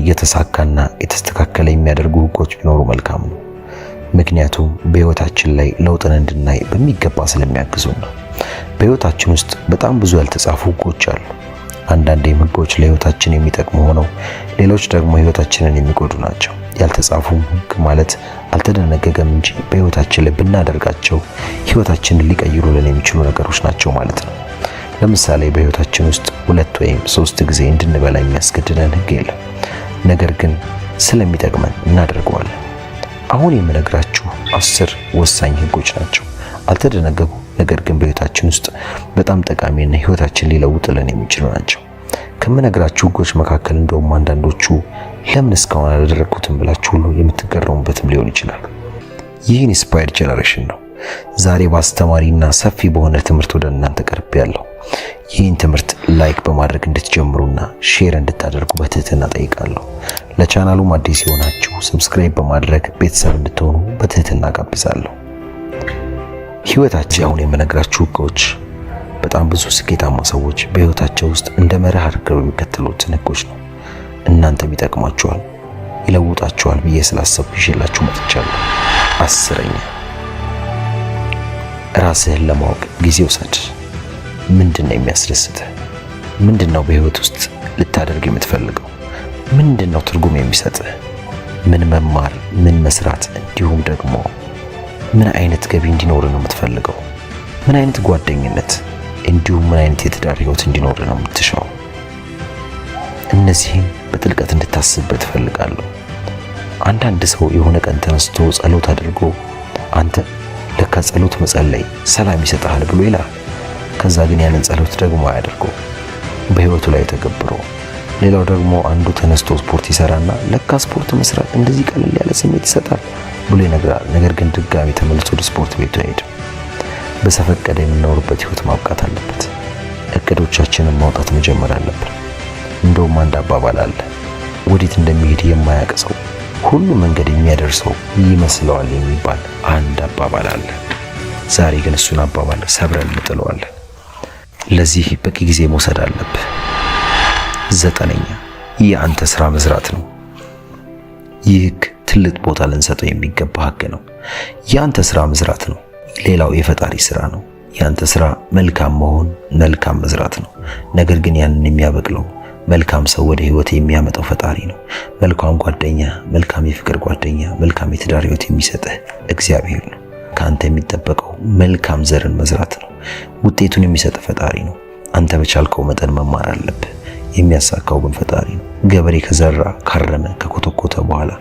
የተሳካና የተስተካከለ የሚያደርጉ ህጎች ቢኖሩ መልካም ነው። ምክንያቱም በህይወታችን ላይ ለውጥን እንድናይ በሚገባ ስለሚያግዙን ነው። በህይወታችን ውስጥ በጣም ብዙ ያልተጻፉ ህጎች አሉ። አንዳንዴም ህጎች ለህይወታችን የሚጠቅሙ ሆነው ሌሎች ደግሞ ህይወታችንን የሚጎዱ ናቸው። ያልተጻፉ ህግ ማለት አልተደነገገም እንጂ በህይወታችን ላይ ብናደርጋቸው ህይወታችንን ሊቀይሩልን የሚችሉ ነገሮች ናቸው ማለት ነው። ለምሳሌ በህይወታችን ውስጥ 2 ወይም 3 ጊዜ እንድንበላ የሚያስገድደን ህግ የለም። ነገር ግን ስለሚጠቅመን እናደርገዋለን። አሁን የምነግራችሁ 10 ወሳኝ ህጎች ናቸው። አልተደነገጉ፣ ነገር ግን በህይወታችን ውስጥ በጣም ጠቃሚና ህይወታችንን ሊለውጡልን የሚችሉ ናቸው። ከምነግራችሁ ህጎች መካከል እንደውም አንዳንዶቹ ለምን እስካሁን አላደረኩትም ብላችሁ ሁሉ የምትገረሙበትም ሊሆን ይችላል። ይህ ኢንስፓየርድ ጄነሬሽን ነው። ዛሬ በአስተማሪና ሰፊ በሆነ ትምህርት ወደ እናንተ ቀርቤያለሁ። ይህን ትምህርት ላይክ በማድረግ እንድትጀምሩና ሼር እንድታደርጉ በትህትና ጠይቃለሁ። ለቻናሉም አዲስ የሆናችሁ ሰብስክራይብ በማድረግ ቤተሰብ እንድትሆኑ በትህትና ጋብዛለሁ። ህይወታችን አሁን የምነግራችሁ ህጎች በጣም ብዙ ስኬታማ ሰዎች በህይወታቸው ውስጥ እንደ መርህ አድርገው የሚከተሉትን ህጎች ነው። እናንተም ይጠቅማችኋል፣ ይለውጣችኋል ብዬ ስላሰብኩ ይዤላችሁ መጥቻለሁ። 10ኛ፣ ራስህን ለማወቅ ጊዜ ውሰድ። ምንድነው የሚያስደስትህ? ምንድነው በህይወት ውስጥ ልታደርግ የምትፈልገው? ምንድነው ትርጉም የሚሰጥህ? ምን መማር፣ ምን መስራት፣ እንዲሁም ደግሞ ምን አይነት ገቢ እንዲኖር ነው የምትፈልገው? ምን አይነት ጓደኝነት፣ እንዲሁም ምን አይነት የትዳር ህይወት እንዲኖር ነው የምትሻው? እነዚህን በጥልቀት እንድታስብበት እፈልጋለሁ። አንዳንድ ሰው የሆነ ቀን ተነስቶ ጸሎት አድርጎ አንተ ለካ ጸሎት መጸለይ ሰላም ይሰጣል ብሎ ይላል። ከዛ ግን ያንን ጸሎት ደግሞ አያደርገው፣ በህይወቱ ላይ ተገብሮ። ሌላው ደግሞ አንዱ ተነስቶ ስፖርት ይሰራና ለካ ስፖርት መስራት እንደዚህ ቀለል ያለ ስሜት ይሰጣል ብሎ ይነግራል። ነገር ግን ድጋሚ ተመልሶ ወደ ስፖርት ቤቱ አይሄድም። በሰፈቀደ የምንኖርበት ህይወት ማብቃት አለበት። እቅዶቻችንን ማውጣት መጀመር አለብን። እንደውም አንድ አባባል አለ፣ ወዴት እንደሚሄድ የማያውቅ ሰው ሁሉ መንገድ የሚያደርሰው ይመስለዋል የሚባል አንድ አባባል አለ። ዛሬ ግን እሱን አባባል ሰብረን እንጥለዋለን። ለዚህ በቂ ጊዜ መውሰድ አለብህ። 9ኛ፣ የአንተ ስራ መስራት ነው። ይህ ህግ ትልቅ ቦታ ልንሰጠው የሚገባ ህግ ነው። የአንተ ስራ መስራት ነው። ሌላው የፈጣሪ ስራ ነው። የአንተ ስራ መልካም መሆን፣ መልካም መስራት ነው። ነገር ግን ያንን የሚያበቅለው መልካም ሰው ወደ ህይወት የሚያመጣው ፈጣሪ ነው። መልካም ጓደኛ፣ መልካም የፍቅር ጓደኛ፣ መልካም የትዳር ህይወት የሚሰጥህ እግዚአብሔር ነው። ከአንተ የሚጠበቀው መልካም ዘርን መዝራት ነው። ውጤቱን የሚሰጥ ፈጣሪ ነው። አንተ በቻልከው መጠን መማር አለብህ። የሚያሳካው ግን ፈጣሪ ነው። ገበሬ ከዘራ፣ ካረመ፣ ከኮተኮተ በኋላ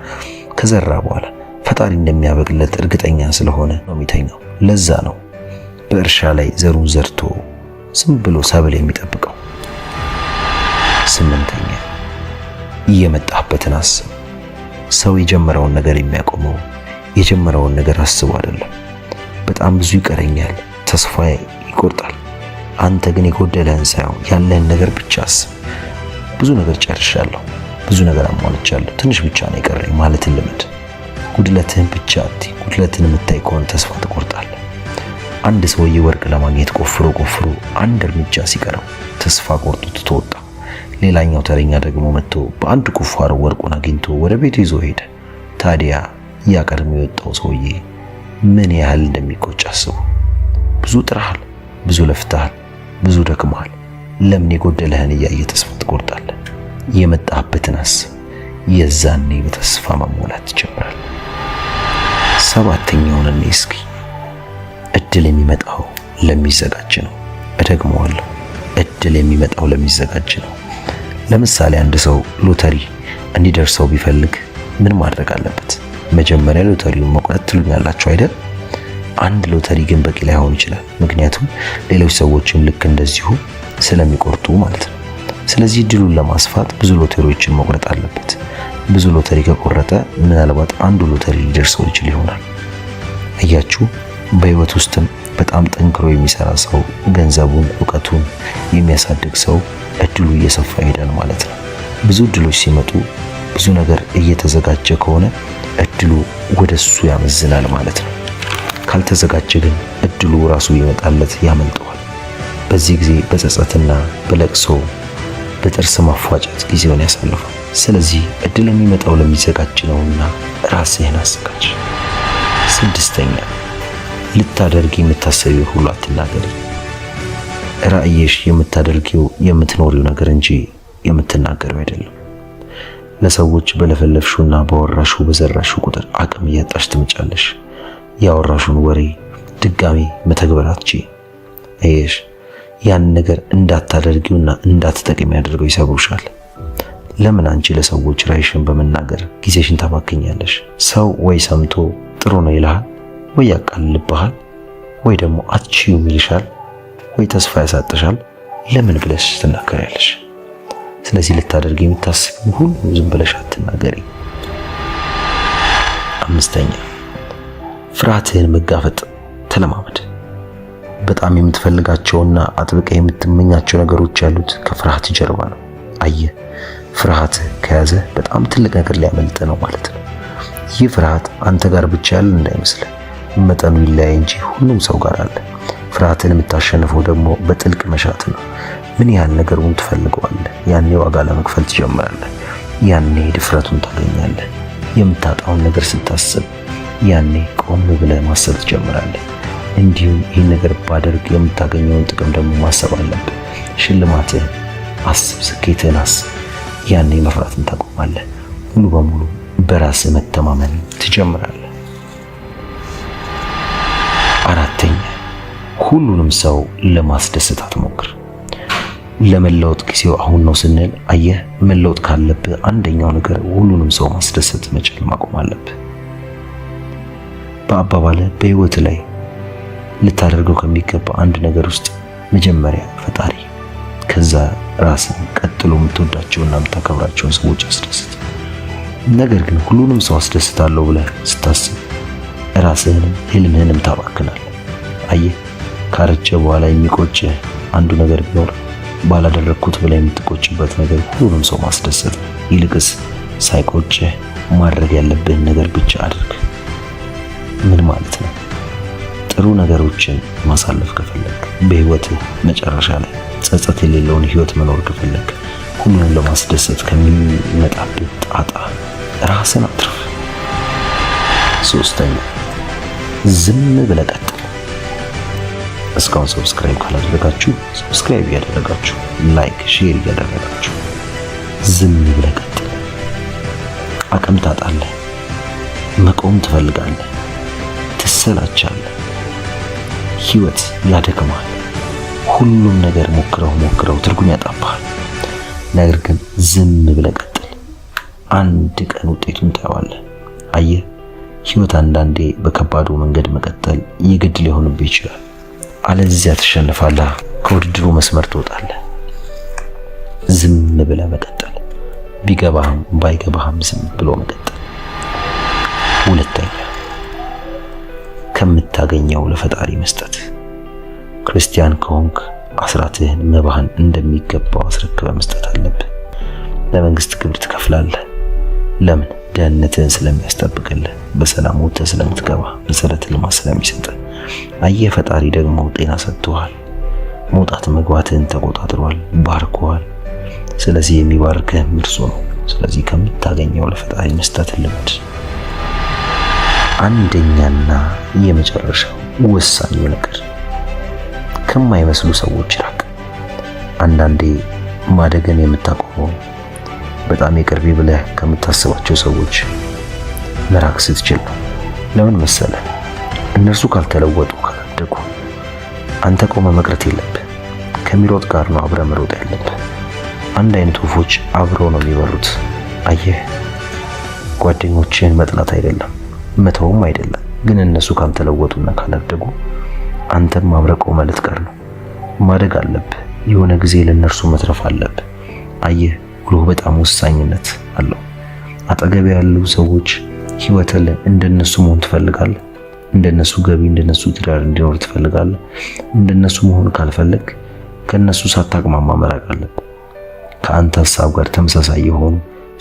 ከዘራ በኋላ ፈጣሪ እንደሚያበቅለት እርግጠኛ ስለሆነ ነው የሚተኛው። ለዛ ነው በእርሻ ላይ ዘሩን ዘርቶ ዝም ብሎ ሰብል የሚጠብቀው። 8ኛ፣ የመጣህበትን አስብ። ሰው የጀመረውን ነገር የሚያቆመው የጀመረውን ነገር አስቦ አይደለም። በጣም ብዙ ይቀረኛል፣ ተስፋ ይቆርጣል። አንተ ግን የጎደለህን ሳይሆን ያለህን ነገር ብቻ አስብ። ብዙ ነገር ጨርሻለሁ፣ ብዙ ነገር አሟልቻለሁ፣ ትንሽ ብቻ ነው የቀረኝ ማለትን ልመድ። ጉድለትህን ብቻ አትይ። ጉድለትን የምታይ ከሆነ ተስፋ ትቆርጣለህ። አንድ ሰውዬ ወርቅ ለማግኘት ቆፍሮ አንድ እርምጃ ሲቀረው ተስፋ ቆርጦ ትቶ ወጣ። ሌላኛው ተረኛ ደግሞ መጥቶ በአንድ ቁፋሮ ወርቁን አግኝቶ ወደ ቤቱ ይዞ ሄደ። ታዲያ ያ ቀድሞ የወጣው ሰውዬ ምን ያህል እንደሚቆጭ አስቡ። ብዙ ጥረሃል፣ ብዙ ለፍተሃል፣ ብዙ ደክመሃል። ለምን የጎደለህን እያየ ተስፋ ትቆርጣለህ? የመጣህበትን አስብ። የዛኔ በተስፋ መሞላት ትጀምራለህ። 7ኛውን እኔ እስኪ እድል የሚመጣው ለሚዘጋጅ ነው። እደግመዋለሁ፣ እድል የሚመጣው ለሚዘጋጅ ነው። ለምሳሌ አንድ ሰው ሎተሪ እንዲደርሰው ቢፈልግ ምን ማድረግ አለበት? መጀመሪያ ሎተሪውን መቁረጥ ትሉኛላችሁ አይደል? አንድ ሎተሪ ግን በቂ ላይሆን ይችላል። ምክንያቱም ሌሎች ሰዎችም ልክ እንደዚሁ ስለሚቆርጡ ማለት ነው። ስለዚህ እድሉን ለማስፋት ብዙ ሎተሪዎችን መቁረጥ አለበት። ብዙ ሎተሪ ከቆረጠ ምናልባት አንዱ ሎተሪ ሊደርሰው ይችል ይሆናል። አያችሁ፣ በህይወት ውስጥም በጣም ጠንክሮ የሚሰራ ሰው፣ ገንዘቡን፣ ዕውቀቱን የሚያሳድግ ሰው እድሉ እየሰፋ ይሄዳል ማለት ነው። ብዙ እድሎች ሲመጡ ብዙ ነገር እየተዘጋጀ ከሆነ እድሉ ወደሱ ያመዝናል ማለት ነው። ካልተዘጋጀ ግን እድሉ ራሱ ይመጣለት ያመልጠዋል። በዚህ ጊዜ በጸጸትና በለቅሶ በጥርስ ማፏጨት ጊዜውን ያሳልፋል። ስለዚህ እድል የሚመጣው ለሚዘጋጅ ነውና ራስህን አዘጋጅ። ስድስተኛ ልታደርጊ የምታስቢው ሁሉ አትናገሪ። ራእይሽ የምታደርጊው የምትኖሪው ነገር እንጂ የምትናገሪው አይደለም። ለሰዎች በለፈለፍሹና ባወራሹ በዘራሹ ቁጥር አቅም እያጣሽ ትመጫለሽ። ያወራሹን ወሬ ድጋሚ መተግበር አትችይ። አየሽ፣ ያን ነገር እንዳታደርጊውና እንዳትጠቅሚ ያደርገው ይሰብሩሻል። ለምን አንቺ ለሰዎች ራይሽን በመናገር ጊዜሽን ታባክኛለሽ? ሰው ወይ ሰምቶ ጥሩ ነው ይልሃል፣ ወይ ያቃልልብሃል፣ ወይ ደግሞ አትችይውም ይልሻል፣ ወይ ተስፋ ያሳጥሻል። ለምን ብለሽ ትናገሪያለሽ? ስለዚህ ልታደርጊ የምታስቢው ሁሉ ዝም ብለሽ አትናገሪ። አምስተኛ ፍርሃትህን መጋፈጥ ተለማመድ። በጣም የምትፈልጋቸውና አጥብቀ የምትመኛቸው ነገሮች ያሉት ከፍርሃት ጀርባ ነው። አየህ፣ ፍርሃት ከያዘ በጣም ትልቅ ነገር ሊያመልጥ ነው ማለት ነው። ይህ ፍርሃት አንተ ጋር ብቻ ያለ እንዳይመስል፣ መጠኑ ይለያይ እንጂ ሁሉም ሰው ጋር አለ። ፍርሃትን የምታሸንፈው ደግሞ በጥልቅ መሻት ነው። ምን ያህል ነገሩን ትፈልገዋለህ፣ ያኔ ዋጋ ለመክፈል ትጀምራለህ። ያኔ ድፍረቱን ታገኛለህ። የምታጣውን ነገር ስታስብ ያኔ ቆም ብለህ ማሰብ ትጀምራለህ። እንዲሁም ይህን ነገር ባደርግ የምታገኘውን ጥቅም ደግሞ ማሰብ አለብህ። ሽልማትህን አስብ፣ ስኬትህን አስብ። ያኔ መፍራትን ታቆማለህ። ሙሉ በሙሉ በራስህ መተማመን ትጀምራለህ። አራተኛ ሁሉንም ሰው ለማስደሰት አትሞክር። ለመለወጥ ጊዜው አሁን ነው ስንል፣ አየህ፣ መለወጥ ካለብህ አንደኛው ነገር ሁሉንም ሰው ማስደሰት መቻል ማቆም አለብህ። በአባባለ በህይወት ላይ ልታደርገው ከሚገባ አንድ ነገር ውስጥ መጀመሪያ ፈጣሪ፣ ከዛ ራስን፣ ቀጥሎ የምትወዳቸውና የምታከብራቸውን ሰዎች አስደስት። ነገር ግን ሁሉንም ሰው አስደስታለሁ ብለህ ስታስብ ራስህንም ህልምህንም ታባክናለህ። አየህ፣ ካረጀ በኋላ የሚቆጭህ አንዱ ነገር ቢኖር ባላደረግኩት ብለህ የምትቆጭበት ነገር ሁሉንም ሰው ማስደሰት። ይልቅስ ሳይቆጭህ ማድረግ ያለብህን ነገር ብቻ አድርግ። ምን ማለት ነው? ጥሩ ነገሮችን ማሳለፍ ከፈለግ፣ በህይወትህ መጨረሻ ላይ ጸጸት የሌለውን ህይወት መኖር ከፈለግ፣ ሁሉንም ለማስደሰት ከሚመጣብህ ጣጣ ራስን አትርፍ። ሶስተኛ ዝም ብለህ ቀጥል። እስካሁን ሰብስክራይብ ካላደረጋችሁ ሰብስክራይብ እያደረጋችሁ፣ ላይክ ሼር እያደረጋችሁ ዝም ብለህ ቀጥል። አቅም ታጣለህ፣ መቆም ትፈልጋለህ፣ ትሰላቻለህ፣ ህይወት ያደክማል። ሁሉም ነገር ሞክረው ትርጉም ያጣብሃል። ነገር ግን ዝም ብለህ ቀጥል። አንድ ቀን ውጤቱን ታየዋለህ። አየህ፣ ህይወት አንዳንዴ በከባዱ መንገድ መቀጠል የግድ ሊሆንብህ ይችላል። አለዚያ ትሸነፋለህ፣ ከውድድሩ መስመር ትወጣለህ። ዝም ብለህ መቀጠል፣ ቢገባህም ባይገባህም ዝም ብሎ መቀጠል። ሁለተኛ ከምታገኘው ለፈጣሪ መስጠት። ክርስቲያን ከሆንክ አስራትህን መባህን እንደሚገባው አስረክበህ መስጠት አለብህ። ለመንግስት ግብር ትከፍላለህ። ለምን? ደህንነትህን ስለሚያስጠብቅልህ፣ በሰላም ወጥተህ ስለምትገባ፣ መሰረተ ልማት ስለሚሰጥህ። አየህ፣ ፈጣሪ ደግሞ ጤና ሰጥቶሃል፣ መውጣት መግባትህን ተቆጣጥሯል፣ ባርኮሃል። ስለዚህ የሚባርክህ እርሱ ነው። ስለዚህ ከምታገኘው ለፈጣሪ መስጠት ልምድ። አንደኛና የመጨረሻው ወሳኙ ነገር ከማይመስሉ ሰዎች ራቅ። አንዳንዴ ማደግን የምታቆመው በጣም የቅርቤ ብለህ ከምታስባቸው ሰዎች መራቅ ስትችል ነው። ለምን መሰለህ? እነርሱ ካልተለወጡ ካላደጉ አንተ ቆመ መቅረት የለብህ። ከሚሮጥ ጋር ነው አብረህ መሮጥ ያለብህ። አንድ አይነት ወፎች አብረው ነው የሚበሩት። አየህ፣ ጓደኞችህን መጥላት አይደለም መተውም አይደለም፣ ግን እነሱ ካልተለወጡና ካላደጉ አንተም አብረህ ቆመህ ልትቀር ነው። ማደግ አለብህ። የሆነ ጊዜ ለእነርሱ መትረፍ አለብህ። አየህ፣ ጉልህ በጣም ወሳኝነት አለው። አጠገብ ያሉ ሰዎች ህይወትህ እንደነሱ መሆን ትፈልጋለህ? እንደነሱ ገቢ፣ እንደነሱ ትዳር እንዲኖር ትፈልጋለህ? እንደነሱ መሆን ካልፈለግ ከነሱ ሳታቅማማ መራቅ አለብህ። ከአንተ ሀሳብ ጋር ተመሳሳይ የሆኑ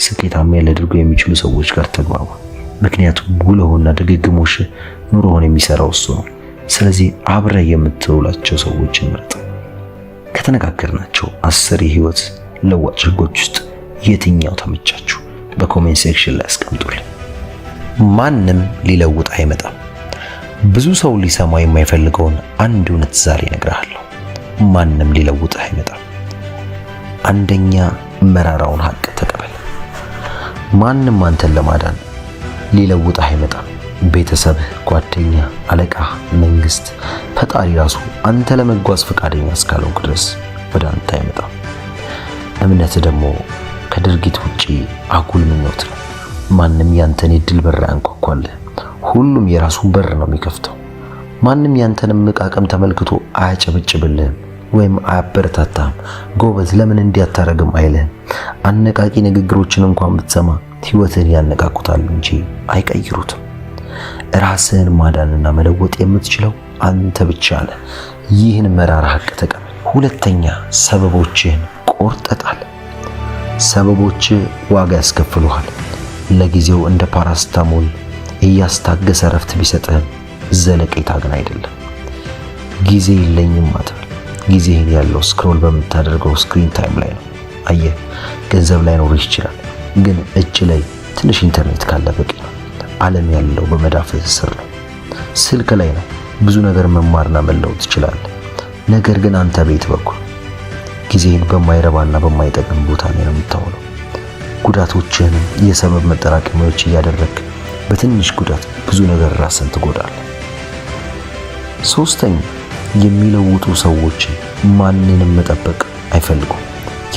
ስኬታማ ሊያደርጉ የሚችሉ ሰዎች ጋር ተግባባ። ምክንያቱም ውለውና ድግግሞሽ ኑሮውን የሚሰራው እሱ ነው። ስለዚህ አብረህ የምትውላቸው ሰዎችን ምረጥ። ከተነጋገርናቸው 10 የህይወት ለዋጭ ህጎች ውስጥ የትኛው ተመቻችሁ? በኮሜንት ሴክሽን ላይ አስቀምጡልኝ። ማንም ሊለውጥ አይመጣም። ብዙ ሰው ሊሰማ የማይፈልገውን አንድ እውነት ዛሬ እነግርሃለሁ። ማንም ሊለውጥ አይመጣም። አንደኛ መራራውን ሀቅ ተቀበል። ማንም አንተን ለማዳን ሊለውጥ አይመጣም። ቤተሰብህ፣ ጓደኛ፣ አለቃ፣ መንግስት፣ ፈጣሪ ራሱ አንተ ለመጓዝ ፈቃደኛ እስካልሆንክ ድረስ ወደ አንተ አይመጣም። እምነት ደግሞ ከድርጊት ውጪ አጉል ምኞት ነው። ማንም ያንተን የድል በር አያንኳኳልህ። ሁሉም የራሱን በር ነው የሚከፍተው። ማንም ያንተን መቃቀም ተመልክቶ አያጨበጭብልህም ወይም አያበረታታህም። ጎበዝ ለምን እንዲያታረግም አይልህም። አነቃቂ ንግግሮችን እንኳን ብትሰማ ህይወትን ያነቃቁታል እንጂ አይቀይሩትም። ራስህን ማዳንና መለወጥ የምትችለው አንተ ብቻ ነህ። ይህን መራራ ሀቅ ተቀበል። ሁለተኛ ሰበቦችህን ቆርጠጣል። ሰበቦች ዋጋ ያስከፍሉሃል። ለጊዜው እንደ ፓራስታሞል እያስታገሰ ረፍት ቢሰጥህም ዘለቄታ ግን አይደለም። ጊዜ የለኝም አትበል። ጊዜህን ያለው ስክሮል በምታደርገው ስክሪን ታይም ላይ ነው። አየህ፣ ገንዘብ ላይኖርህ ይችላል፣ ግን እጅ ላይ ትንሽ ኢንተርኔት ካለ በቂ ነው። ዓለም ያለው በመዳፍህ ስር ነው። ስልክ ላይ ነው። ብዙ ነገር መማርና መለወጥ ትችላለህ። ነገር ግን አንተ ቤት በኩል ጊዜህን በማይረባና በማይጠቅም ቦታ ላይ ነው የምታውለው። ጉዳቶችህን የሰበብ መጠራቀሚያዎች እያደረግህ በትንሽ ጉዳት ብዙ ነገር ራስን ትጎዳለህ። ሶስተኛ የሚለውጡ ሰዎች ማንንም መጠበቅ አይፈልጉም።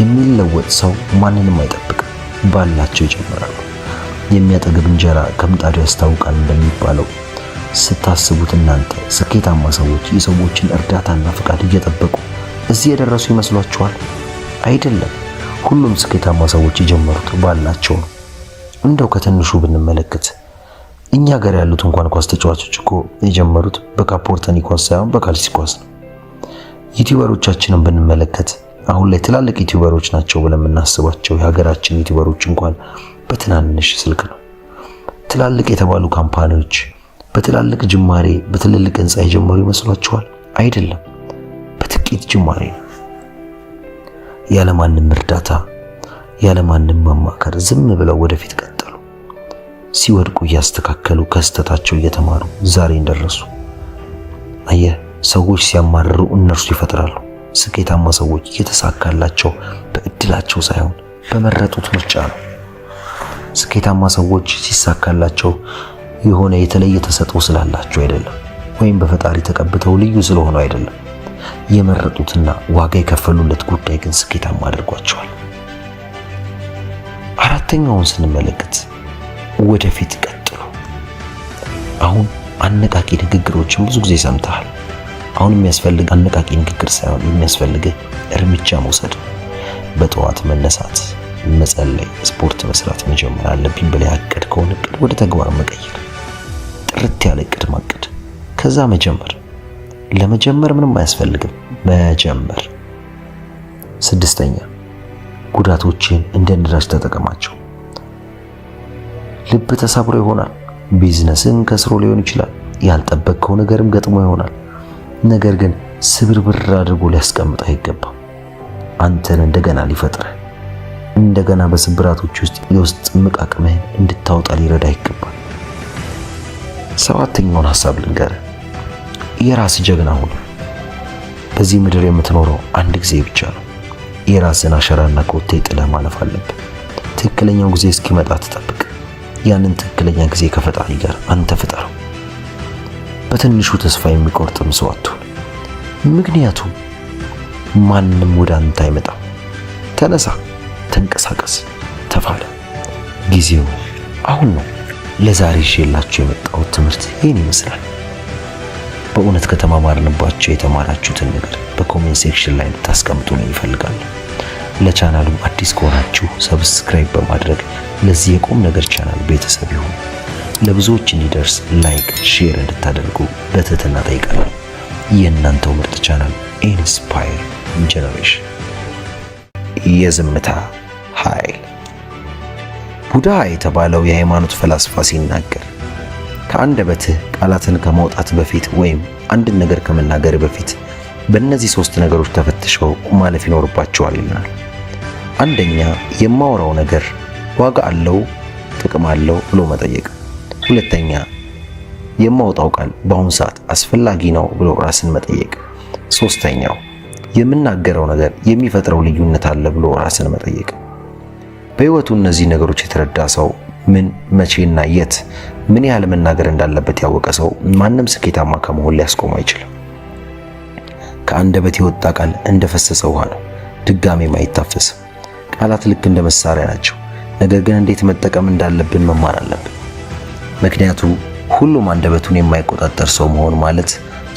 የሚለወጥ ሰው ማንንም አይጠብቅም፣ ባላቸው ይጀምራሉ። የሚያጠግብ እንጀራ ከምጣዱ ያስታውቃል እንደሚባለው ስታስቡት እናንተ ስኬታማ ሰዎች የሰዎችን እርዳታና ፍቃድ እየጠበቁ እዚህ የደረሱ ይመስሏችኋል? አይደለም። ሁሉም ስኬታማ ሰዎች የጀመሩት ባላቸው ነው። እንደው ከትንሹ ብንመለከት እኛ ጋር ያሉት እንኳን ኳስ ተጫዋቾች እኮ የጀመሩት በካፖርተኒ ኳስ ሳይሆን በካልሲ ኳስ ነው። ዩቲዩበሮቻችንን ብንመለከት አሁን ላይ ትላልቅ ዩቲዩበሮች ናቸው ብለን የምናስባቸው የሀገራችን ዩቲዩበሮች እንኳን በትናንሽ ስልክ ነው። ትላልቅ የተባሉ ካምፓኒዎች በትላልቅ ጅማሬ በትልልቅ ህንፃ የጀመሩ ይመስሏችኋል? አይደለም። በጥቂት ጅማሬ ነው። ያለማንም እርዳታ ያለማንም ማማከር ዝም ብለው ወደፊት ቀጠሉ። ሲወድቁ እያስተካከሉ ከስተታቸው እየተማሩ ዛሬ እንደረሱ። አየህ፣ ሰዎች ሲያማርሩ እነርሱ ይፈጥራሉ። ስኬታማ ሰዎች የተሳካላቸው በእድላቸው ሳይሆን በመረጡት ምርጫ ነው። ስኬታማ ሰዎች ሲሳካላቸው የሆነ የተለየ ተሰጥኦ ስላላቸው አይደለም፣ ወይም በፈጣሪ ተቀብተው ልዩ ስለሆኑ አይደለም። የመረጡትና ዋጋ የከፈሉለት ጉዳይ ግን ስኬታማ አድርጓቸዋል። አራተኛውን ስንመለከት ወደፊት ቀጥሉ። አሁን አነቃቂ ንግግሮችን ብዙ ጊዜ ሰምተሃል። አሁን የሚያስፈልግ አነቃቂ ንግግር ሳይሆን የሚያስፈልግህ እርምጃ መውሰድ። በጠዋት መነሳት፣ መጸለይ፣ ስፖርት መስራት መጀመር አለብኝ ብለህ ያቀድከውን እቅድ ወደ ተግባር መቀየር። ጥርት ያለ እቅድ ማቀድ፣ ከዛ መጀመር። ለመጀመር ምንም አያስፈልግም፣ መጀመር። ስድስተኛ ጉዳቶችን እንደ ነዳጅ ተጠቀማቸው። ልብ ተሰብሮ ይሆናል። ቢዝነስን ከስሮ ሊሆን ይችላል። ያልጠበቅከው ነገርም ገጥሞ ይሆናል። ነገር ግን ስብርብር አድርጎ ሊያስቀምጥህ አይገባም። አንተን እንደገና ሊፈጥርህ፣ እንደገና በስብራቶች ውስጥ የውስጥ እምቅ አቅምህን እንድታወጣ ሊረዳ ይገባል። ሰባተኛውን ሐሳብ ልንገርህ። የራስ ጀግና ሁን። በዚህ ምድር የምትኖረው አንድ ጊዜ ብቻ ነው። የራስን አሻራና ኮቴ ጥለህ ማለፍ አለብህ። ትክክለኛው ጊዜ እስኪመጣ ትጠብቅ። ያንን ትክክለኛ ጊዜ ከፈጣሪ ጋር አንተ ፍጠረው። በትንሹ ተስፋ የሚቆርጥም ሰው አትሁን። ምክንያቱም ማንም ወደ አንተ አይመጣም። ተነሳ፣ ተንቀሳቀስ፣ ተፋለም። ጊዜው አሁን ነው። ለዛሬ ይዤላችሁ የመጣሁት ትምህርት ይህን ይመስላል። በእውነት ከተማማርንባቸው የተማራችሁትን ነገር በኮሜንት ሴክሽን ላይ እንድታስቀምጡ ነው ይፈልጋሉ። ለቻናሉ አዲስ ከሆናችሁ ሰብስክራይብ በማድረግ ለዚህ የቁም ነገር ቻናል ቤተሰብ ይሁኑ። ለብዙዎች እንዲደርስ ላይክ፣ ሼር እንድታደርጉ በትህትና ጠይቃለሁ። የእናንተው ምርጥ ቻናል ኢንስፓየር ጀነሬሽን። የዝምታ ኃይል። ቡድሃ የተባለው የሃይማኖት ፈላስፋ ሲናገር ከአንደበትህ ቃላትን ከማውጣት በፊት ወይም አንድን ነገር ከመናገር በፊት በእነዚህ 3 ነገሮች ተፈትሸው ማለፍ ይኖርባቸዋል ይላል። አንደኛ የማወራው ነገር ዋጋ አለው፣ ጥቅም አለው ብሎ መጠየቅ። ሁለተኛ የማወጣው ቃል በአሁኑ ሰዓት አስፈላጊ ነው ብሎ ራስን መጠየቅ። ሶስተኛው የምናገረው ነገር የሚፈጥረው ልዩነት አለ ብሎ ራስን መጠየቅ። በህይወቱ እነዚህ ነገሮች የተረዳ ሰው ምን፣ መቼና የት ምን ያህል መናገር እንዳለበት ያወቀ ሰው ማንም ስኬታማ ከመሆን ሊያስቆመው አይችልም። ከአንደበት የወጣ ቃል እንደፈሰሰ ውሃ ነው፣ ድጋሜም አይታፈስም። ቃላት ልክ እንደ መሳሪያ ናቸው። ነገር ግን እንዴት መጠቀም እንዳለብን መማር አለብን። ምክንያቱም ሁሉም አንደበቱን የማይቆጣጠር ሰው መሆን ማለት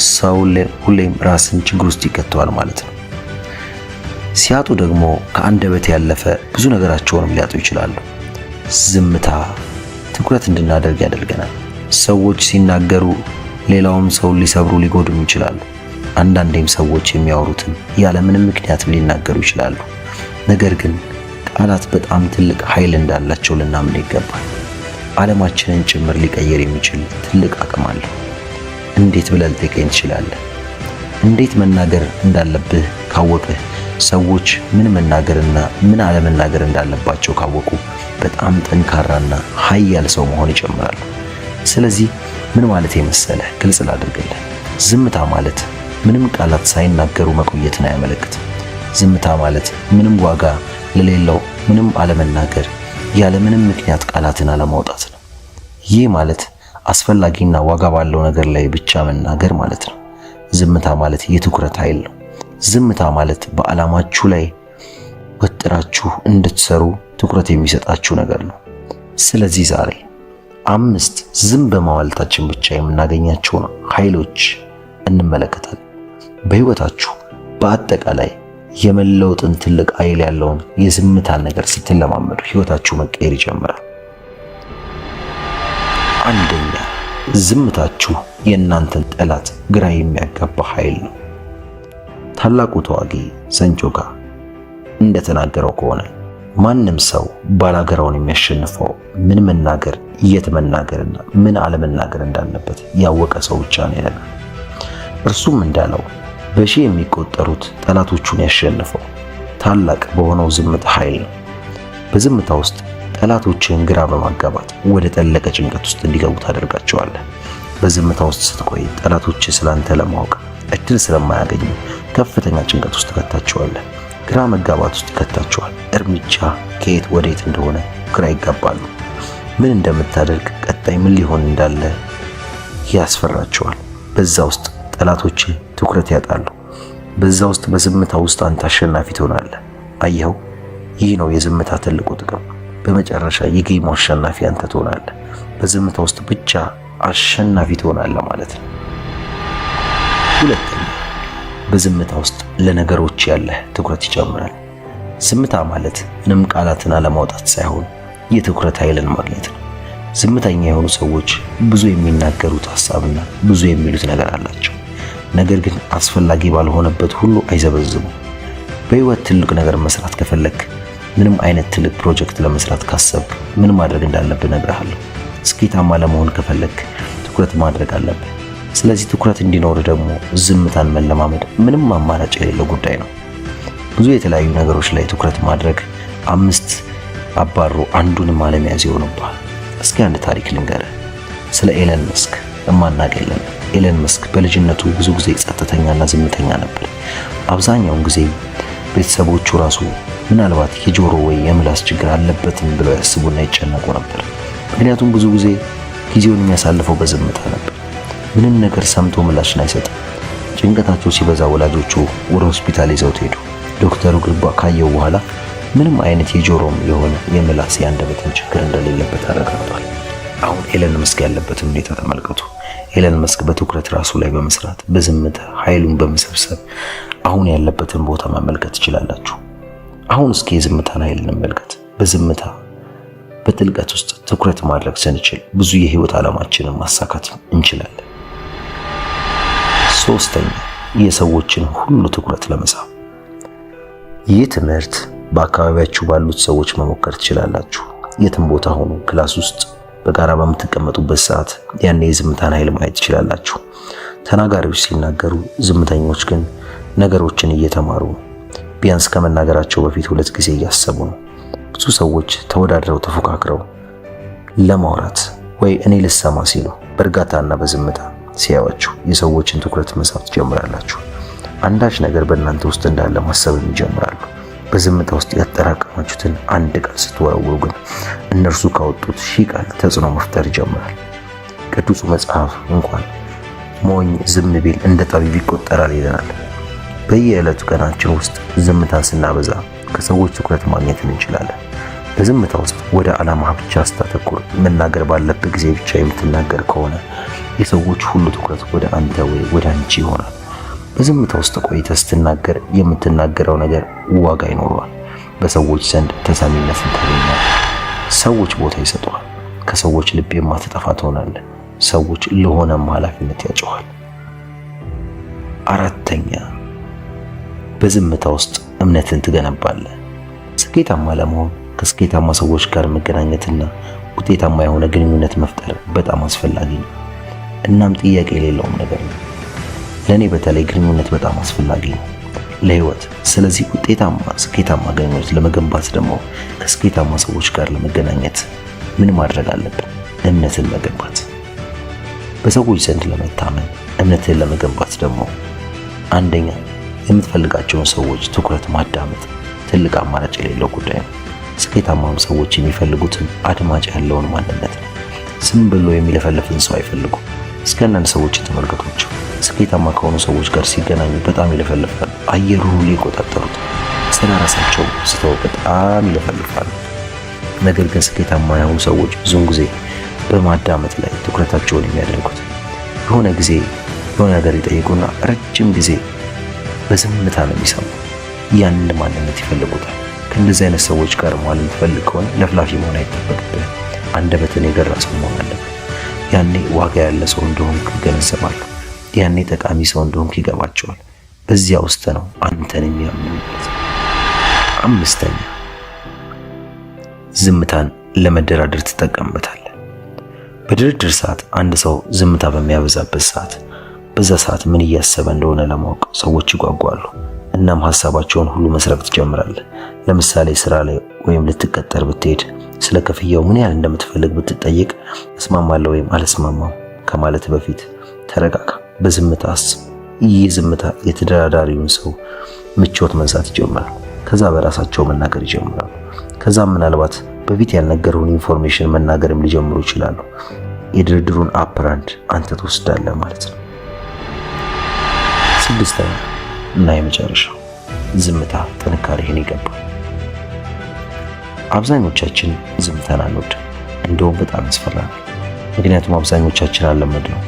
ሰው ሁሌም ራስን ችግር ውስጥ ይከተዋል ማለት ነው። ሲያጡ ደግሞ ከአንደበት ያለፈ ብዙ ነገራቸውንም ሊያጡ ይችላሉ። ዝምታ ትኩረት እንድናደርግ ያደርገናል። ሰዎች ሲናገሩ ሌላውም ሰው ሊሰብሩ ሊጎዱም ይችላሉ። አንዳንዴም ሰዎች የሚያወሩትን ያለምንም ምክንያትም ሊናገሩ ይችላሉ። ነገር ግን ቃላት በጣም ትልቅ ኃይል እንዳላቸው ልናምን ይገባል። ዓለማችንን ጭምር ሊቀየር የሚችል ትልቅ አቅም አለው። እንዴት ብለህ ልጠይቀኝ ትችላለህ? እንዴት መናገር እንዳለብህ ካወቅህ፣ ሰዎች ምን መናገርና ምን አለመናገር እንዳለባቸው ካወቁ በጣም ጠንካራና ኃያል ሰው መሆን ይጀምራሉ። ስለዚህ ምን ማለት መሰለህ? ግልጽ ላድርግልህ። ዝምታ ማለት ምንም ቃላት ሳይናገሩ መቆየትን አያመለክትም። ዝምታ ማለት ምንም ዋጋ ለሌለው ምንም አለመናገር፣ ያለ ምንም ምክንያት ቃላትን አለማውጣት ነው። ይህ ማለት አስፈላጊና ዋጋ ባለው ነገር ላይ ብቻ መናገር ማለት ነው። ዝምታ ማለት የትኩረት ኃይል ነው። ዝምታ ማለት በዓላማችሁ ላይ ወጥራችሁ እንድትሰሩ ትኩረት የሚሰጣችሁ ነገር ነው። ስለዚህ ዛሬ 5 ዝም በማዋልታችን ብቻ የምናገኛቸውን ኃይሎች እንመለከታለን። በህይወታችሁ በአጠቃላይ የመለውጥን ትልቅ ኃይል ያለውን የዝምታን ነገር ስትለማመዱ ህይወታችሁ መቀየር ይጀምራል። አንደኛ፣ ዝምታችሁ የእናንተን ጠላት ግራ የሚያጋባ ኃይል ነው። ታላቁ ተዋጊ ሰንጆጋ እንደተናገረው ከሆነ ማንም ሰው ባላገራውን የሚያሸንፈው ምን መናገር፣ የት መናገርና ምን አለመናገር እንዳለበት ያወቀ ሰው ብቻ ነው ይላል። እርሱም እንዳለው በሺህ የሚቆጠሩት ጠላቶቹን ያሸነፈው ታላቅ በሆነው ዝምታ ኃይል ነው። በዝምታ ውስጥ ጠላቶችን ግራ በማጋባት ወደ ጠለቀ ጭንቀት ውስጥ እንዲገቡ ታደርጋቸዋለህ። በዝምታ ውስጥ ስትቆይ ጠላቶች ስላንተ ለማወቅ እድል ስለማያገኙ ከፍተኛ ጭንቀት ውስጥ ትከታቸዋለህ። ግራ መጋባት ውስጥ ይከታቸዋል። እርምጃ ከየት ወዴት እንደሆነ ግራ ይጋባሉ። ምን እንደምታደርግ፣ ቀጣይ ምን ሊሆን እንዳለ ያስፈራቸዋል። በዛ ውስጥ ጠላቶች ትኩረት ያጣሉ። በዛ ውስጥ በዝምታ ውስጥ አንተ አሸናፊ ትሆናለህ። አየኸው? ይህ ነው የዝምታ ትልቁ ጥቅም። በመጨረሻ የጌሙ አሸናፊ አንተ ትሆናለህ። በዝምታ ውስጥ ብቻ አሸናፊ ትሆናለህ ማለት ነው። ሁለተኛ፣ በዝምታ ውስጥ ለነገሮች ያለህ ትኩረት ይጨምራል። ዝምታ ማለት ምንም ቃላትን አለማውጣት ሳይሆን የትኩረት ኃይልን ማግኘት ነው። ዝምተኛ የሆኑ ሰዎች ብዙ የሚናገሩት ሐሳብና ብዙ የሚሉት ነገር አላቸው። ነገር ግን አስፈላጊ ባልሆነበት ሁሉ አይዘበዝቡም። በህይወት ትልቅ ነገር መስራት ከፈለክ፣ ምንም አይነት ትልቅ ፕሮጀክት ለመስራት ካሰብክ ምን ማድረግ እንዳለብህ እነግርሃለሁ። ስኬታማ ለመሆን ከፈለክ ትኩረት ማድረግ አለብህ። ስለዚህ ትኩረት እንዲኖር ደግሞ ዝምታን መለማመድ ምንም አማራጭ የሌለው ጉዳይ ነው። ብዙ የተለያዩ ነገሮች ላይ ትኩረት ማድረግ 5 አባሮ አንዱንም አለመያዝ ይሆንብሃል። እስኪ አንድ ታሪክ ልንገርህ ስለ ኤለን መስክ። እማናቅ የለም። ኤለን መስክ በልጅነቱ ብዙ ጊዜ ጸጥተኛና ዝምተኛ ነበር። አብዛኛውን ጊዜ ቤተሰቦቹ ራሱ ምናልባት የጆሮ ወይ የምላስ ችግር አለበትም ብለው ያስቡና ይጨነቁ ነበር። ምክንያቱም ብዙ ጊዜ ጊዜውን የሚያሳልፈው በዝምታ ነበር። ምንም ነገር ሰምቶ ምላሽን አይሰጥም። ጭንቀታቸው ሲበዛ ወላጆቹ ወደ ሆስፒታል ይዘውት ሄዱ። ዶክተሩ ግባ ካየው በኋላ ምንም አይነት የጆሮም የሆነ የምላስ የአንደበትን ችግር እንደሌለበት አረጋግጧል። አሁን ኤለን መስክ ያለበትን ሁኔታ ተመልከቱ። ኤለን መስክ በትኩረት ራሱ ላይ በመስራት በዝምታ ኃይሉን በመሰብሰብ አሁን ያለበትን ቦታ መመልከት ትችላላችሁ። አሁን እስኪ የዝምታን ኃይል እንመልከት። በዝምታ በጥልቀት ውስጥ ትኩረት ማድረግ ስንችል ብዙ የህይወት ዓላማችንን ማሳካት እንችላለን። ሶስተኛ፣ የሰዎችን ሁሉ ትኩረት ለመሳብ። ይህ ትምህርት በአካባቢያችሁ ባሉት ሰዎች መሞከር ትችላላችሁ። የትም ቦታ ሆኖ ክላስ ውስጥ በጋራ በምትቀመጡበት ሰዓት ያኔ የዝምታን ኃይል ማየት ትችላላችሁ። ተናጋሪዎች ሲናገሩ፣ ዝምተኞች ግን ነገሮችን እየተማሩ ነው። ቢያንስ ከመናገራቸው በፊት 2 ጊዜ እያሰቡ ነው። ብዙ ሰዎች ተወዳድረው ተፎካክረው ለማውራት ወይ እኔ ልሰማ ሲሉ በእርጋታና በዝምታ ሲያዩአችሁ የሰዎችን ትኩረት መሳብ ትጀምራላችሁ። አንዳች ነገር በእናንተ ውስጥ እንዳለ ማሰብም ይጀምራሉ። በዝምታ ውስጥ ያጠራቀማችሁትን አንድ ቃል ስትወረውሩ ግን እነርሱ ካወጡት 1000 ቃል ተጽዕኖ መፍጠር ይጀምራል። ቅዱሱ መጽሐፍ እንኳን ሞኝ ዝም ቢል እንደ ጠቢብ ይቆጠራል ይለናል። በየዕለቱ ቀናችን ውስጥ ዝምታን ስናበዛ ከሰዎች ትኩረት ማግኘት እንችላለን። በዝምታ ውስጥ ወደ ዓላማ ብቻ ስታተኩር፣ መናገር ባለበት ጊዜ ብቻ የምትናገር ከሆነ የሰዎች ሁሉ ትኩረት ወደ አንተ ወይ ወደ አንቺ ይሆናል። በዝምታ ውስጥ ቆይተህ ስትናገር የምትናገረው ነገር ዋጋ ይኖረዋል። በሰዎች ዘንድ ተሰሚነትን ታገኛለህ። ሰዎች ቦታ ይሰጡሃል። ከሰዎች ልብ የማትጠፋ ትሆናለህ። ሰዎች ለሆነም ኃላፊነት ያጨዋል። 4ኛ በዝምታ ውስጥ እምነትን ትገነባለህ። ስኬታማ ለመሆን ከስኬታማ ሰዎች ጋር መገናኘትና ውጤታማ የሆነ ግንኙነት መፍጠር በጣም አስፈላጊ ነው። እናም ጥያቄ የሌለውም ነገር ነው። ለኔ በተለይ ግንኙነት በጣም አስፈላጊ ነው ለህይወት። ስለዚህ ውጤታማ ስኬታማ ግንኙነት ለመገንባት ደግሞ ከስኬታማ ሰዎች ጋር ለመገናኘት ምን ማድረግ አለብን? እምነትን መገንባት። በሰዎች ዘንድ ለመታመን እምነትን ለመገንባት ደግሞ አንደኛ የምትፈልጋቸውን ሰዎች ትኩረት ማዳመጥ ትልቅ አማራጭ የሌለው ጉዳይ ነው። ስኬታማም ሰዎች የሚፈልጉትን አድማጭ ያለውን ማንነት ነው። ዝም ብሎ የሚለፈልፍን ሰው አይፈልጉም። እስከ አንዳንድ ሰዎች ተመልከቷቸው። ስኬታማ ከሆኑ ሰዎች ጋር ሲገናኙ በጣም ይለፈልፋሉ። አየሩን ሁሉ ይቆጣጠሩት። ስለ ራሳቸው ስተው በጣም ይለፈልፋሉ። ነገር ግን ስኬታማ የሆኑ ሰዎች ብዙውን ጊዜ በማዳመጥ ላይ ትኩረታቸውን የሚያደርጉት የሆነ ጊዜ የሆነ ነገር ይጠይቁና ረጅም ጊዜ በዝምታ ነው የሚሰሙ። ያንን ማንነት ይፈልጉታል። ከእንደዚህ አይነት ሰዎች ጋር መዋል የምትፈልግ ከሆነ ለፍላፊ መሆን አይጠበቅብህም። አንደበትን የገራ ሰው መሆን አለብህ። ያኔ ዋጋ ያለ ሰው እንደሆንክ ይገነዘባሉ። ያኔ ጠቃሚ ሰው እንደሆንክ ይገባቸዋል። በዚያ ውስጥ ነው አንተን የሚያምኑበት። 5ኛ ዝምታን ለመደራደር ትጠቀምበታለህ። በድርድር ሰዓት አንድ ሰው ዝምታ በሚያበዛበት ሰዓት በዛ ሰዓት ምን እያሰበ እንደሆነ ለማወቅ ሰዎች ይጓጓሉ። እናም ሐሳባቸውን ሁሉ መስረቅ ትጀምራለህ። ለምሳሌ ስራ ላይ ወይም ልትቀጠር ብትሄድ ስለ ክፍያው ምን ያህል እንደምትፈልግ ብትጠይቅ እስማማለሁ ወይም አልስማማም ከማለት በፊት ተረጋጋ፣ በዝምታ አስብ። ይህ ዝምታ የተደራዳሪውን ሰው ምቾት መንሳት ይጀምራል። ከዛ በራሳቸው መናገር ይጀምራሉ። ከዛ ምናልባት በፊት ያልነገሩን ኢንፎርሜሽን መናገርም ሊጀምሩ ይችላሉ። የድርድሩን አፕራንድ አንተ ትወስዳለህ ማለት ነው። 6ኛ እና የመጨረሻው ዝምታ ጥንካሬህን ይገባል። አብዛኞቻችን ዝምታን አንወድም፣ እንደውም በጣም ያስፈራናል። ምክንያቱም አብዛኞቻችን አልለመድነው።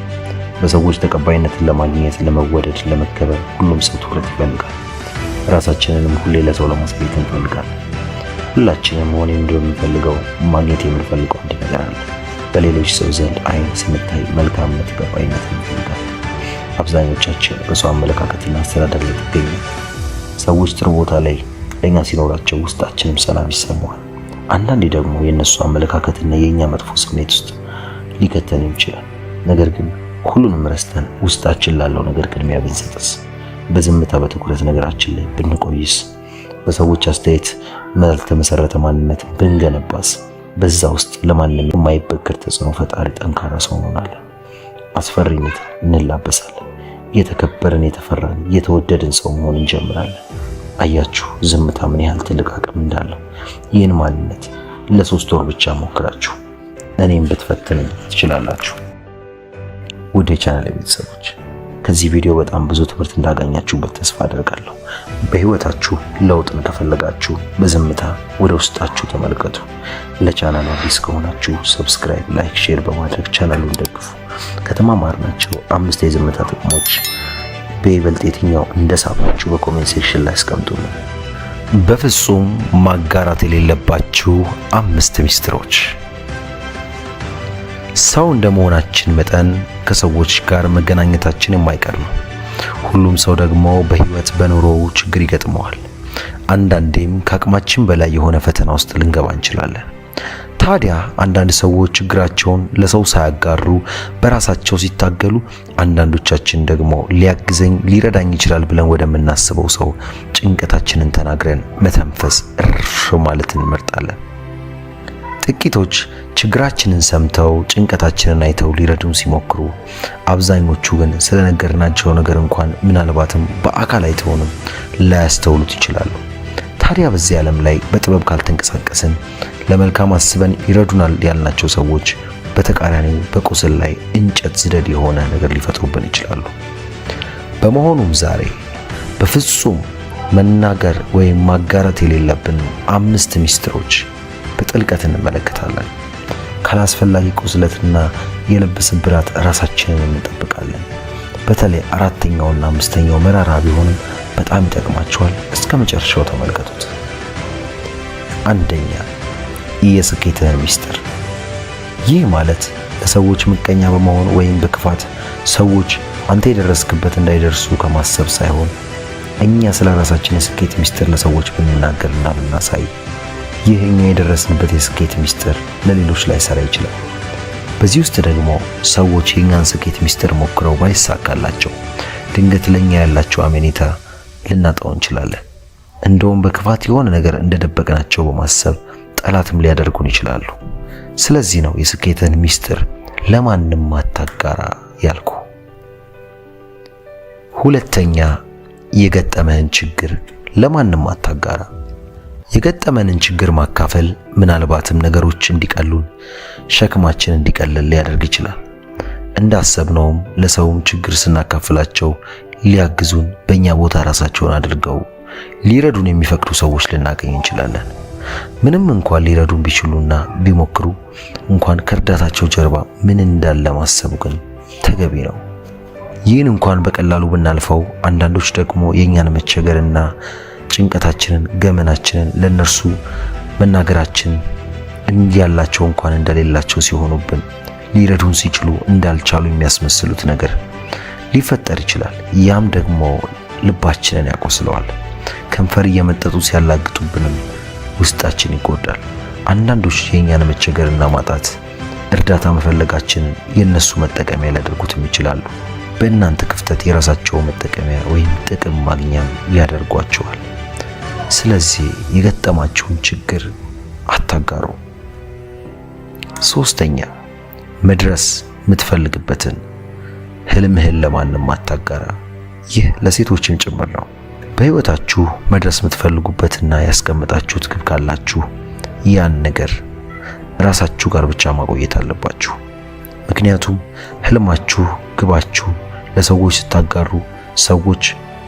በሰዎች ተቀባይነትን ለማግኘት፣ ለመወደድ፣ ለመከበር ሁሉም ሰው ትኩረት ይፈልጋል። ራሳችንንም ሁሌ ለሰው ለማሳየት እንፈልጋለን። ሁላችንም መሆን የምንፈልገው ማግኘት የምንፈልገው አንድ ነገር አለ። በሌሎች ሰው ዘንድ አይን ስንታይ መልካምነት፣ ተቀባይነት እንፈልጋለን። አብዛኞቻችን በሰው አመለካከትና አስተዳደር ላይ ይገኛል። ሰዎች ጥሩ ቦታ ላይ ለኛ ሲኖራቸው ውስጣችንም ሰላም ይሰማዋል። አንዳንዴ ደግሞ የነሱ አመለካከትና የኛ መጥፎ ስሜት ውስጥ ሊከተን ይችላል። ነገር ግን ሁሉንም ረስተን ውስጣችን ላለው ነገር ቅድሚያ ብንሰጥስ፣ በዝምታ በትኩረት ነገራችን ላይ ብንቆይስ፣ በሰዎች አስተያየት ያልተመሰረተ ማንነት ብንገነባስ፣ በዛ ውስጥ ለማንም የማይበገር ተጽዕኖ ፈጣሪ ጠንካራ ሰው እንሆናለን። አስፈሪነት እንላበሳለን። የተከበረን፣ የተፈራን፣ የተወደድን ሰው መሆን እንጀምራለን። አያችሁ ዝምታ ምን ያህል ትልቅ አቅም እንዳለው። ይህን ማንነት ለ3 ወር ብቻ ሞክራችሁ እኔም ብትፈትኑ ትችላላችሁ። ውድ የቻናሌ ቤተሰቦች ከዚህ ቪዲዮ በጣም ብዙ ትምህርት እንዳገኛችሁበት ተስፋ አደርጋለሁ። በህይወታችሁ ለውጥን ከፈለጋችሁ በዝምታ ወደ ውስጣችሁ ተመልከቱ። ለቻናሉ አዲስ ከሆናችሁ ሰብስክራይብ፣ ላይክ፣ ሼር በማድረግ ቻናሉን ደግፉ። ከተማማርናቸው 5 የዝምታ ጥቅሞች በይበልጥ የትኛው እንደሳባችሁ በኮሜንት ሴክሽን ላይ አስቀምጡልኝ። በፍጹም ማጋራት የሌለባችሁ 5 ሚስጥሮች። ሰው እንደመሆናችን መጠን ከሰዎች ጋር መገናኘታችን የማይቀር ነው። ሁሉም ሰው ደግሞ በህይወት በኑሮው ችግር ይገጥመዋል። አንዳንዴም ከአቅማችን በላይ የሆነ ፈተና ውስጥ ልንገባ እንችላለን። ታዲያ አንዳንድ ሰዎች ችግራቸውን ለሰው ሳያጋሩ በራሳቸው ሲታገሉ፣ አንዳንዶቻችን ደግሞ ሊረዳኝ ይችላል ብለን ወደምናስበው ሰው ጭንቀታችንን ተናግረን መተንፈስ እርፍ ማለት እንመርጣለን። ጥቂቶች ችግራችንን ሰምተው ጭንቀታችንን አይተው ሊረዱን ሲሞክሩ፣ አብዛኞቹ ግን ስለነገርናቸው ነገር እንኳን ምናልባትም በአካል አይተውንም ላያስተውሉት ይችላሉ። ታዲያ በዚህ ዓለም ላይ በጥበብ ካልተንቀሳቀስን ለመልካም አስበን ይረዱናል ያልናቸው ሰዎች በተቃራኒው በቁስል ላይ እንጨት ዝደድ የሆነ ነገር ሊፈጥሩብን ይችላሉ። በመሆኑም ዛሬ በፍጹም መናገር ወይም ማጋራት የሌለብን 5 ሚስጥሮች በጥልቀት እንመለከታለን። ካላስፈላጊ ቁስለትና የልብ ስብራት ራሳችንን እንጠብቃለን። በተለይ 4ኛውና 5ኛው መራራ ቢሆንም በጣም ይጠቅማቸዋል። እስከ መጨረሻው ተመልከቱት። 1. የስኬትህን ሚስጥር። ይህ ማለት ለሰዎች ምቀኛ በመሆን ወይም በክፋት ሰዎች አንተ የደረስክበት እንዳይደርሱ ከማሰብ ሳይሆን እኛ ስለ ራሳችን የስኬት ሚስጥር ለሰዎች ብንናገርና ብናሳይ ይህ እኛ የደረስንበት የስኬት ሚስጥር ለሌሎች ላይሰራ ይችላል። በዚህ ውስጥ ደግሞ ሰዎች የኛን ስኬት ሚስጥር ሞክረው ባይሳካላቸው ድንገት ለኛ ያላቸው አመኔታ ልናጣው እንችላለን። እንደውም በክፋት የሆነ ነገር እንደደበቅናቸው በማሰብ ጠላትም ሊያደርጉን ይችላሉ። ስለዚህ ነው የስኬትን ሚስጥር ለማንም አታጋራ ያልኩ። 2. የገጠመህን ችግር ለማንም አታጋራ። የገጠመንን ችግር ማካፈል ምናልባትም ነገሮች እንዲቀሉን፣ ሸክማችን እንዲቀልል ሊያደርግ ይችላል። እንዳሰብነውም ለሰውም ችግር ስናካፍላቸው ሊያግዙን በእኛ ቦታ ራሳቸውን አድርገው ሊረዱን የሚፈቅዱ ሰዎች ልናገኝ እንችላለን። ምንም እንኳን ሊረዱን ቢችሉና ቢሞክሩ እንኳን ከእርዳታቸው ጀርባ ምን እንዳለ ማሰቡ ግን ተገቢ ነው። ይህን እንኳን በቀላሉ ብናልፈው፣ አንዳንዶች ደግሞ የኛን መቸገርና ጭንቀታችንን፣ ገመናችንን ለነርሱ መናገራችን እንዲያላቸው እንኳን እንደሌላቸው ሲሆኑብን፣ ሊረዱን ሲችሉ እንዳልቻሉ የሚያስመስሉት ነገር ሊፈጠር ይችላል። ያም ደግሞ ልባችንን ያቆስለዋል። ከንፈር እየመጠጡ ሲያላግጡብንም ውስጣችን ይጎዳል። አንዳንዶች የኛን መቸገርና ማጣት፣ እርዳታ መፈለጋችንን የነሱ መጠቀሚያ ሊያደርጉትም ይችላሉ። በእናንተ ክፍተት የራሳቸው መጠቀሚያ ወይም ጥቅም ማግኛም ያደርጓቸዋል። ስለዚህ የገጠማችሁን ችግር አታጋሩ። 3. መድረስ የምትፈልግበትን ህልምህን ለማንም አታጋራ። ይህ ለሴቶችም ጭምር ነው። በህይወታችሁ መድረስ የምትፈልጉበትና ያስቀመጣችሁት ግብ ካላችሁ ያን ነገር ራሳችሁ ጋር ብቻ ማቆየት አለባችሁ። ምክንያቱም ህልማችሁ፣ ግባችሁ ለሰዎች ስታጋሩ ሰዎች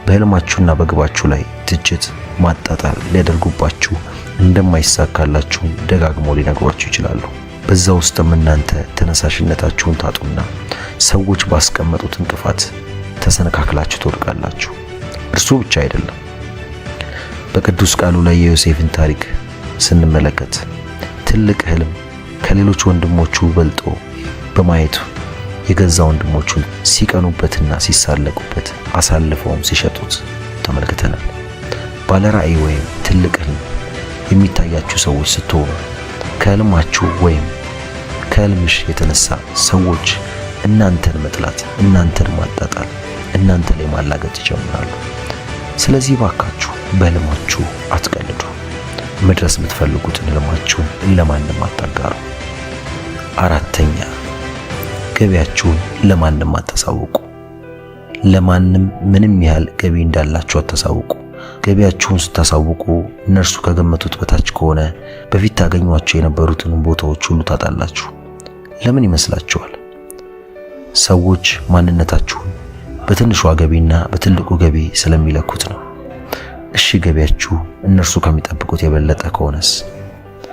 በህልማችሁና በግባችሁ ላይ ትችት፣ ማጣጣል ሊያደርጉባችሁ፣ እንደማይሳካላችሁ ደጋግመው ሊነግሯችሁ ይችላሉ። በዛ ውስጥም እናንተ ተነሳሽነታችሁን ታጡና ሰዎች ባስቀመጡት እንቅፋት ተሰነካክላችሁ ትወድቃላችሁ። እርሱ ብቻ አይደለም። በቅዱስ ቃሉ ላይ የዮሴፍን ታሪክ ስንመለከት ትልቅ ህልም ከሌሎች ወንድሞቹ በልጦ በማየቱ የገዛ ወንድሞቹን ሲቀኑበትና ሲሳለቁበት አሳልፈውም ሲሸጡት ተመልክተናል። ባለራዕይ ወይም ትልቅ ህልም የሚታያችሁ ሰዎች ስትሆኑ ከህልማችሁ ወይም ከህልምሽ የተነሳ ሰዎች እናንተን መጥላት፣ እናንተን ማጣጣል፣ እናንተ ላይ ማላገጥ ይጀምራሉ። ስለዚህ ባካችሁ በህልማችሁ አትቀልዱ። መድረስ የምትፈልጉትን ህልማችሁን ለማንም አታጋሩ። 4. ገቢያችሁን ለማንም አታሳውቁ። ለማንም ምንም ያህል ገቢ እንዳላችሁ አታሳውቁ። ገቢያችሁን ስታሳውቁ እነርሱ ከገመቱት በታች ከሆነ በፊት ታገኟቸው የነበሩትን ቦታዎች ሁሉ ታጣላችሁ። ለምን ይመስላችኋል? ሰዎች ማንነታችሁን በትንሿ ገቢና በትልቁ ገቢ ስለሚለኩት ነው። እሺ ገቢያችሁ እነርሱ ከሚጠብቁት የበለጠ ከሆነስ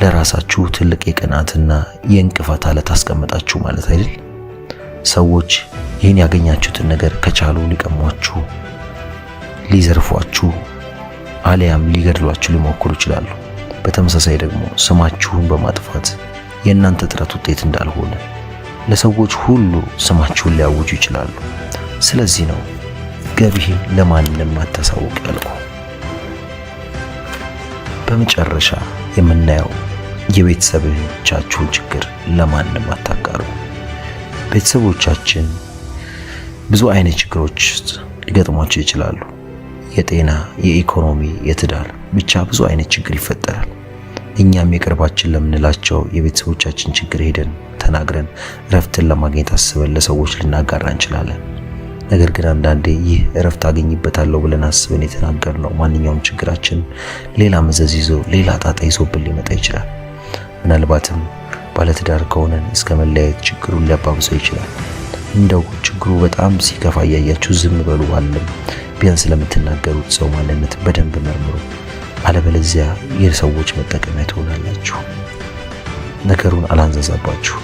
ለራሳችሁ ትልቅ የቅናትና የእንቅፋት አለት አስቀምጣችሁ ማለት አይደል? ሰዎች ይህን ያገኛችሁትን ነገር ከቻሉ ሊቀሟችሁ፣ ሊዘርፏችሁ አሊያም ሊገድሏችሁ ሊሞክሩ ይችላሉ። በተመሳሳይ ደግሞ ስማችሁን በማጥፋት የእናንተ ጥረት ውጤት እንዳልሆነ ለሰዎች ሁሉ ስማችሁን ሊያውጁ ይችላሉ። ስለዚህ ነው ገቢህን ለማንም አታሳውቅ ያልኩ። በመጨረሻ የምናየው የቤተሰቦቻችሁን ችግር ለማንም አታጋሩ። ቤተሰቦቻችን ብዙ አይነት ችግሮች ሊገጥሟቸው ይችላሉ። የጤና፣ የኢኮኖሚ፣ የትዳር ብቻ ብዙ አይነት ችግር ይፈጠራል። እኛም የቅርባችን ለምንላቸው የቤተሰቦቻችን ችግር ሄደን ተናግረን እረፍትን ለማግኘት አስበን ለሰዎች ልናጋራ እንችላለን። ነገር ግን አንዳንዴ ይህ እረፍት አገኝበታለሁ ብለን አስበን የተናገርነው ማንኛውም ችግራችን ሌላ መዘዝ ይዞ ሌላ ጣጣ ይዞብን ሊመጣ ይችላል። ምናልባትም ባለትዳር ከሆነን እስከ መለያየት ችግሩን ሊያባብሰው ይችላል። እንደው ችግሩ በጣም ሲከፋ እያያችሁ ዝም በሉ አለም። ቢያንስ ለምትናገሩት ሰው ማንነት በደንብ መርምሩ። አለበለዚያ የሰዎች መጠቀሚያ ትሆናላችሁ። ነገሩን አላንዛዛባችሁ።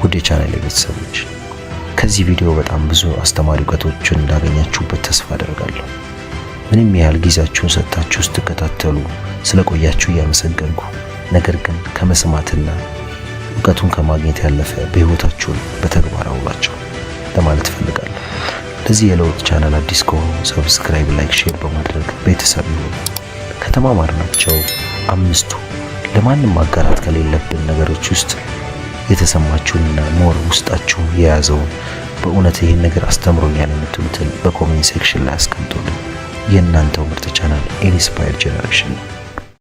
ውድ የቻናሌ ቤተሰቦች ከዚህ ቪዲዮ በጣም ብዙ አስተማሪ እውቀቶችን እንዳገኛችሁበት ተስፋ አደርጋለሁ። ምንም ያህል ጊዜያችሁን ሰጥታችሁ ስትከታተሉ ስለቆያችሁ እያመሰገንኩ፣ ነገር ግን ከመስማትና እውቀቱን ከማግኘት ያለፈ በህይወታችሁ በተግባር አውሏቸው ለማለት ፈልጋለሁ። ለዚህ የለውጥ ቻናል አዲስ ከሆኑ ሰብስክራይብ፣ ላይክ፣ ሼር በማድረግ ቤተሰብ ይሁኑ። ከተማማርናቸው አምስቱ ለማንም ማጋራት ከሌለብን ነገሮች ውስጥ የተሰማችሁንና ሞር ውስጣችሁ የያዘውን በእውነት ይህን ነገር አስተምሮኛል የምትሉትን በኮሜንት ሴክሽን ላይ አስቀምጡልን። የእናንተው ምርጥ ቻናል ኢንስፓየር ጄኔሬሽን ነው።